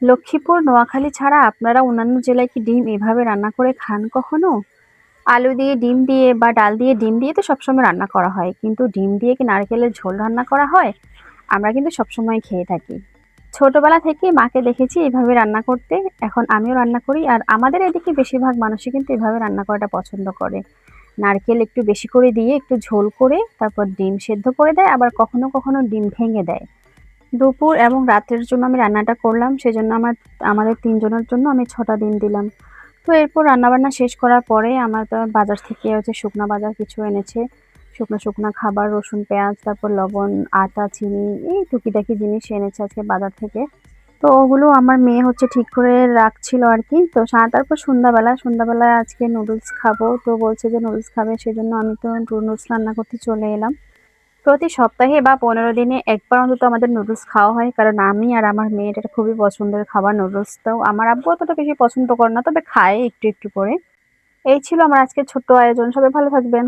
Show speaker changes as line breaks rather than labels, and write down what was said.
লক্ষ্মীপুর, নোয়াখালী ছাড়া আপনারা অন্যান্য জেলায় কি ডিম এভাবে রান্না করে খান কখনো? আলু দিয়ে, ডিম দিয়ে বা ডাল দিয়ে ডিম দিয়ে তো সবসময় রান্না করা হয়। কিন্তু ডিম দিয়ে কি নারকেলের ঝোল রান্না করা হয়? আমরা কিন্তু সবসময় খেয়ে থাকি। ছোটবেলা থেকে মাকে দেখেছি এভাবে রান্না করতে। এখন আমিও রান্না করি। আর আমাদের এদিকে বেশিরভাগ মানুষই কিন্তু এভাবে রান্না করাটা পছন্দ করে। নারকেল একটু বেশি করে দিয়ে একটু ঝোল করে তারপর ডিম সেদ্ধ করে দেয়, আবার কখনো, কখনো ডিম ভেঙে দেয়। দুপুর এবং রাতের জন্য আমি রান্নাটা করলাম। সেজন্য আমাদের ৩ জনের জন্য আমি ৬ টা ডিম দিলাম। তো এরপর রান্নাবান্না শেষ করার পরে আমার তো বাজার থেকে হচ্ছে শুকনা বাজার কিছু এনেছে। শুকনা, শুকনা খাবার, রসুন, পেঁয়াজ, তারপর লবণ, আটা, চিনি, এই টুকিটাকি জিনিস এনেছে আজকে বাজার থেকে। তো ওগুলো আমার মেয়ে হচ্ছে ঠিক করে রাখছিল আরকি। তো তারপর সন্ধ্যাবেলায় আজকে নুডলস খাবো। তো বলছে যে নুডলস খাবে, সেজন্য আমি তো নুডলস রান্না করতে চলে এলাম। প্রতি সপ্তাহে বা ১৫ দিনে একবার অন্তত আমাদের নুডলস খাওয়া হয়। কারণ আমি আর আমার মেয়ের এটা খুবই পছন্দের খাবার নুডলসটাও। আমার আব্বু অতটা বেশি পছন্দ করে না, তবে খায় একটু, একটু করে। এই ছিল আমার আজকের ছোট্ট আয়োজন। সবাই ভালো থাকবেন।